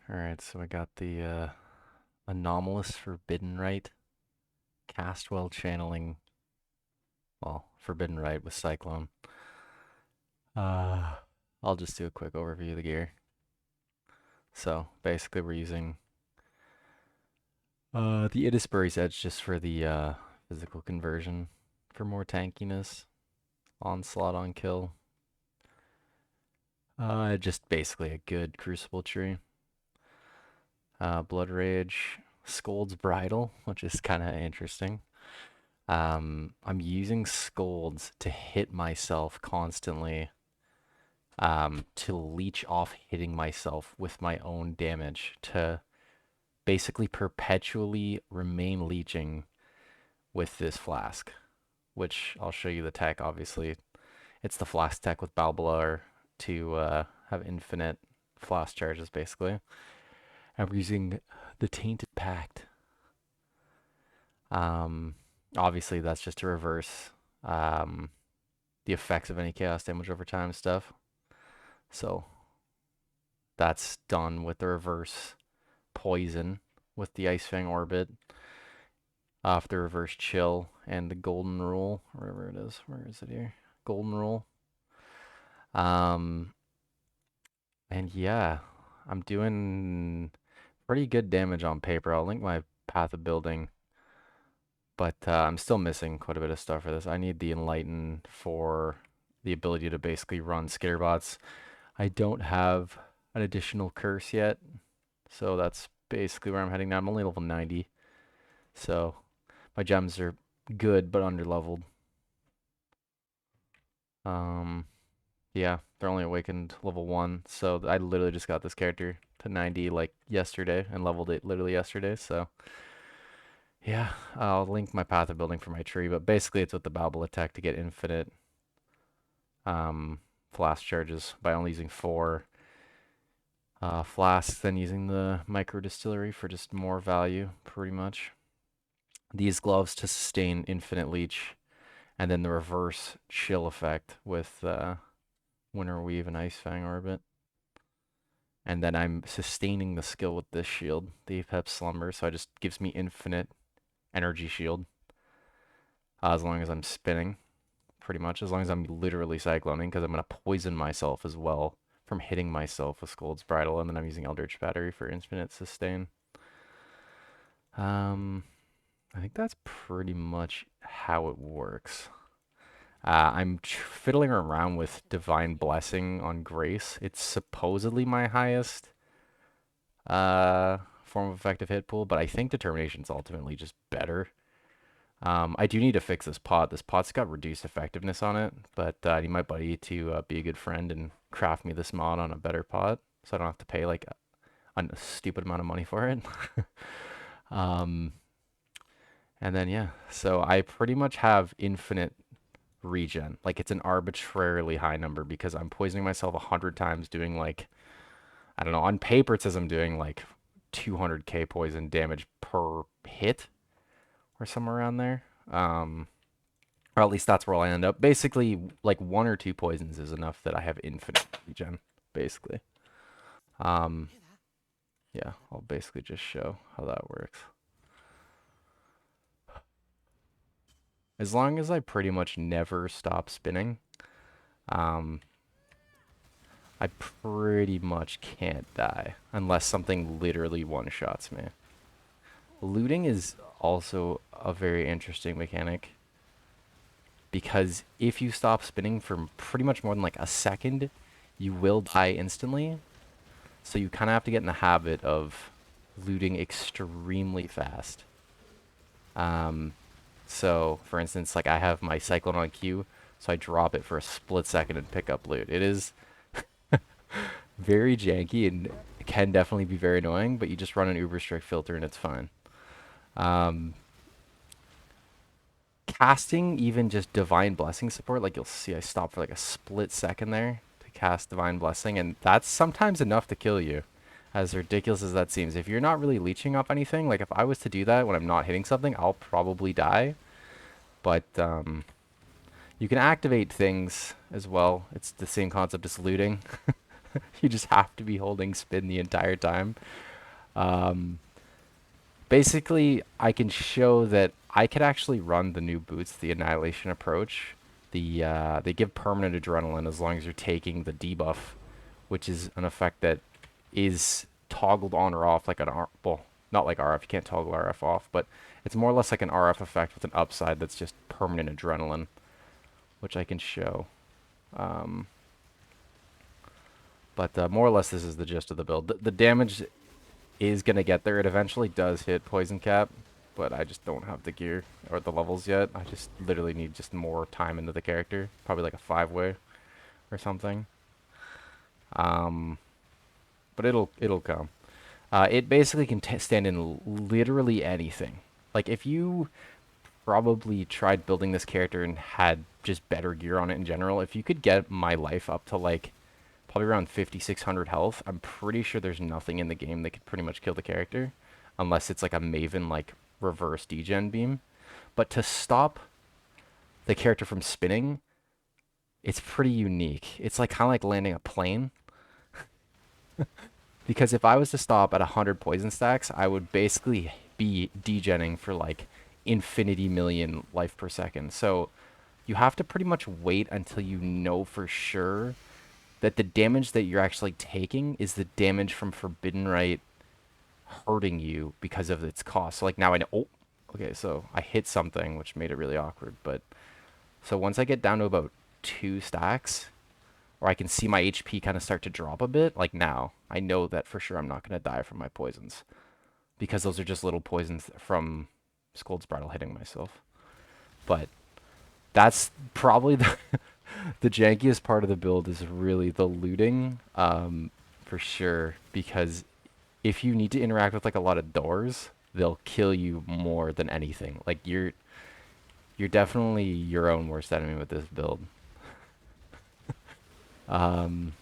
Alright, so I got the anomalous forbidden rite, cast while channeling, well, forbidden rite with Cyclone. Uh, I'll just do a quick overview of the gear. So basically we're using the Itscrappening edge just for the physical conversion for more tankiness, onslaught on kill. Just basically a good crucible tree. Blood Rage, Scold's Bridle, which is kind of interesting. I'm using Scolds to hit myself constantly, to leech off hitting myself with my own damage, to basically perpetually remain leeching with this flask, which I'll show you the tech, obviously. It's the flask tech with Balbalar to have infinite flask charges, basically. I'm using the Tainted Pact. Um, Obviously, that's just to reverse the effects of any chaos damage over time stuff. So that's done with the reverse poison with the Ice Fang orbit, off the reverse chill and the golden rule, wherever it is. Where is it here? Golden rule. Um, and yeah, I'm doing pretty good damage on paper. I'll link my path of building, but I'm still missing quite a bit of stuff for this. I need the Enlighten for the ability to basically run Skitterbots. I don't have an additional curse yet, so that's basically where I'm heading now. I'm only level 90, so my gems are good but underleveled. Um, yeah, they're only awakened level 1, so I literally just got this character to 90 like yesterday and leveled it literally yesterday, so yeah, I'll link my path of building for my tree, but basically it's with the Babel attack to get infinite flask charges by only using 4 flasks, then using the micro distillery for just more value, pretty much. These gloves to sustain infinite leech, and then the reverse chill effect with Winter Weave and Ice Fang Orbit. And then I'm sustaining the skill with this shield, the Apep Slumber, so it just gives me infinite energy shield as long as I'm spinning, pretty much, as long as I'm literally cycloning, because I'm going to poison myself as well from hitting myself with Scold's Bridle, and then I'm using Eldritch Battery for infinite sustain. I think that's pretty much how it works. I'm fiddling around with Divine Blessing on Grace. It's supposedly my highest form of effective hit pool, but I think Determination's ultimately just better. I do need to fix this pot. This pot's got reduced effectiveness on it, but I need my buddy to be a good friend and craft me this mod on a better pot, so I don't have to pay like a stupid amount of money for it. um, and then yeah, so I pretty much have infinite regen. Like it's an arbitrarily high number because I'm poisoning myself 100 times doing like, I don't know, on paper it says I'm doing like 200k poison damage per hit or somewhere around there. Or at least that's where I'll end up. Basically, like 1 or 2 poisons is enough that I have infinite regen, basically. Um, yeah, I'll basically just show how that works. As long as I pretty much never stop spinning, um, I pretty much can't die unless something literally one-shots me. Looting is also a very interesting mechanic because if you stop spinning for pretty much more than like a second, you will die instantly. So you kind of have to get in the habit of looting extremely fast. Um, so for instance, like I have my Cyclone on Q, so I drop it for a split second and pick up loot. It is very janky and can definitely be very annoying, but you just run an uber strict filter and it's fine. Um, Casting even just Divine Blessing support, like you'll see I stop for like a split second there to cast Divine Blessing, and that's sometimes enough to kill you, as ridiculous as that seems. If you're not really leeching up anything, like if I was to do that when I'm not hitting something, I'll probably die. But you can activate things as well. It's the same concept as looting. You just have to be holding spin the entire time. Um, Basically, I can show that I could actually run the new boots, the Annihilation approach. They give permanent adrenaline as long as you're taking the debuff, which is an effect that is toggled on or off like an well, not like RF. You can't toggle RF off, but it's more or less like an RF effect with an upside that's just permanent adrenaline, which I can show. Um, but more or less, this is the gist of the build. The damage is going to get there. It eventually does hit poison cap, but I just don't have the gear or the levels yet. I just literally need just more time into the character. Probably like a 5-way or something. But it'll come. It basically can stand in literally anything. Like if you probably tried building this character and had just better gear on it in general, if you could get my life up to like probably around 5,600 health, I'm pretty sure there's nothing in the game that could pretty much kill the character, unless it's like a Maven like reverse degen beam. But to stop the character from spinning, it's pretty unique. It's like kind of like landing a plane. Because if I was to stop at 100 poison stacks, I would basically be degenning for like infinity million life per second. So you have to pretty much wait until you know for sure that the damage that you're actually taking is the damage from Forbidden Rite hurting you because of its cost. So like now I know, oh, okay, so I hit something which made it really awkward. But so once I get down to about 2 stacks, or I can see my HP kind of start to drop a bit, like now, I know that for sure I'm not going to die from my poisons. Because those are just little poisons from Scold's Bridle hitting myself. But that's probably the jankiest part of the build is really the looting, for sure. Because if you need to interact with like a lot of doors, they'll kill you more than anything. Like you're definitely your own worst enemy with this build. Um,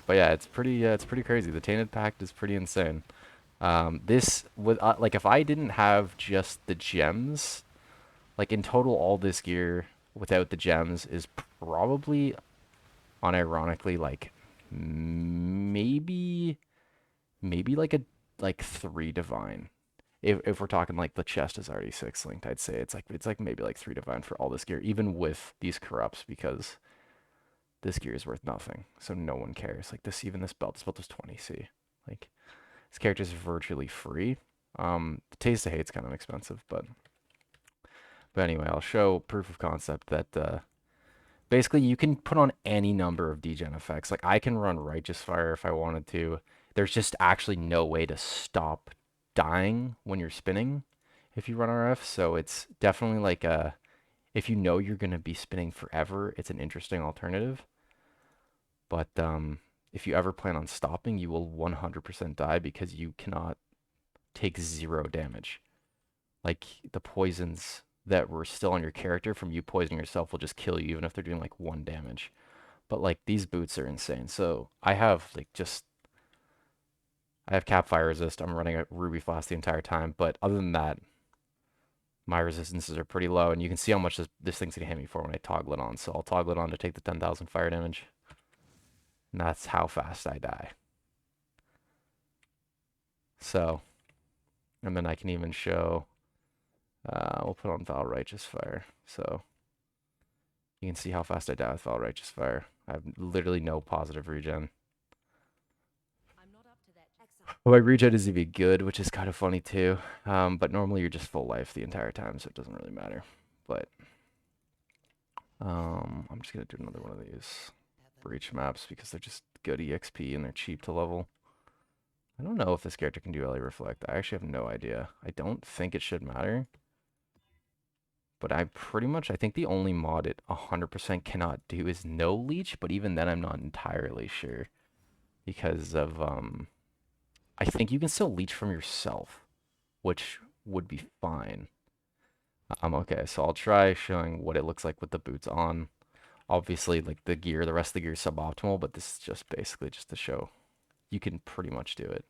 but yeah, it's pretty crazy. The Tainted Pact is pretty insane. This would like if I didn't have just the gems, like in total, all this gear without the gems is probably unironically like maybe like a like 3 divine. If we're talking like the chest is already 6 linked, I'd say it's like maybe like 3 divine for all this gear, even with these corrupts, because this gear is worth nothing. So no one cares. Like this belt is 20C. Like this character is virtually free. The Taste of Hate's kind of expensive, but anyway, I'll show proof of concept that basically you can put on any number of degen effects. Like I can run Righteous Fire if I wanted to. There's just actually no way to stop dying when you're spinning if you run RF. So it's definitely like a, if you know you're gonna be spinning forever, it's an interesting alternative. But if you ever plan on stopping, you will 100% die because you cannot take 0 damage. Like the poisons that were still on your character from you poisoning yourself will just kill you even if they're doing like 1 damage. But like these boots are insane. So I have like just I have cap fire resist. I'm running a ruby flask the entire time, but other than that, my resistances are pretty low, and you can see how much this thing's gonna hit me for when I toggle it on. So I'll toggle it on to take the 10,000 fire damage. And that's how fast I die. So, and then I can even show, we'll put on Val Righteous Fire. So you can see how fast I die with Val Righteous Fire. I have literally no positive regen. Well, my regen isn't even good, which is kind of funny too. But normally you're just full life the entire time, so it doesn't really matter. But I'm just gonna do another one of these breach maps because they're just good EXP and they're cheap to level. I don't know if this character can do LA Reflect. I actually have no idea. I don't think it should matter. But I think the only mod it 100% cannot do is no leech, but even then I'm not entirely sure. Because of, I think you can still leech from yourself, which would be fine. Okay, so I'll try showing what it looks like with the boots on. Obviously, like the rest of the gear is suboptimal, but this is just basically just to show you can pretty much do it.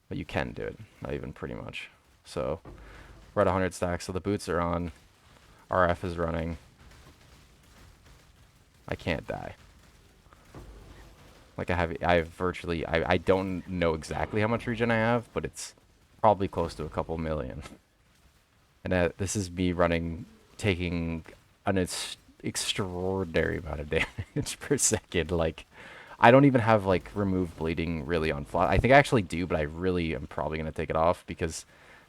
But you can do it, not even pretty much. So we're at 100 stacks, so the boots are on. RF is running. I can't die. Like I have virtually, I don't know exactly how much regen I have, but it's probably close to a couple million. And this is me taking an extraordinary amount of damage per second. Like, I don't even have like remove bleeding really on flat. I think I actually do, but I really am probably gonna take it off because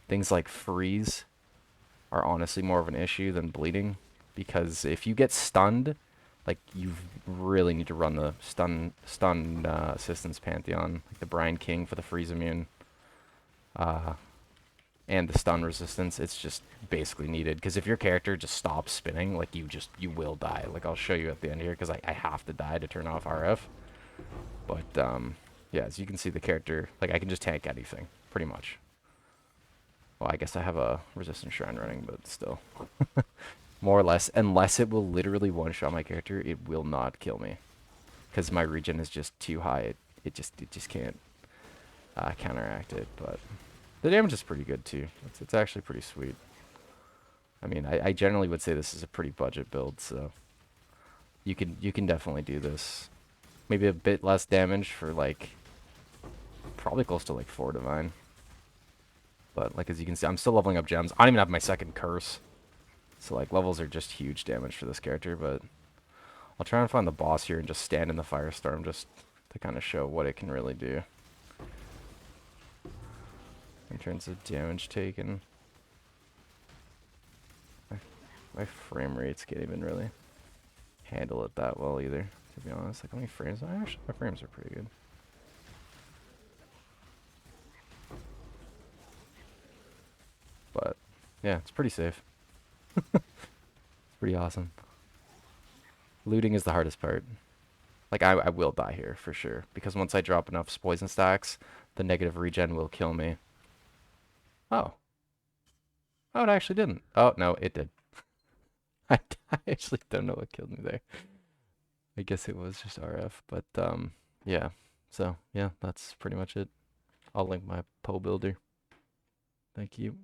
things like freeze are honestly more of an issue than bleeding. Because if you get stunned, like you really need to run the stun assistance pantheon, like the Brian King for the freeze immune. And the stun resistance, it's just basically needed because if your character just stops spinning, like you will die. Like I'll show you at the end here because I have to die to turn off RF. But yeah, as you can see, the character, like I can just tank anything pretty much. Well, I guess I have a resistance shrine running, but still, more or less, unless it will literally one shot my character, it will not kill me because my regen is just too high. It just can't counteract it, but. The damage is pretty good too. It's actually pretty sweet. I mean, I generally would say this is a pretty budget build, so you can definitely do this. Maybe a bit less damage for like probably close to like 4 divine. But like as you can see, I'm still leveling up gems. I don't even have my second curse. So like levels are just huge damage for this character, but I'll try and find the boss here and just stand in the firestorm just to kind of show what it can really do. In terms of damage taken. My frame rates can't even really handle it that well either, to be honest. Like how many frames? Actually, my frames are pretty good. But yeah, it's pretty safe. It's pretty awesome. Looting is the hardest part. Like I will die here for sure because once I drop enough poison stacks, the negative regen will kill me. Oh. Oh, it actually didn't. Oh, no, it did. I actually don't know what killed me there. I guess it was just RF, but yeah. So, yeah, that's pretty much it. I'll link my POE builder. Thank you.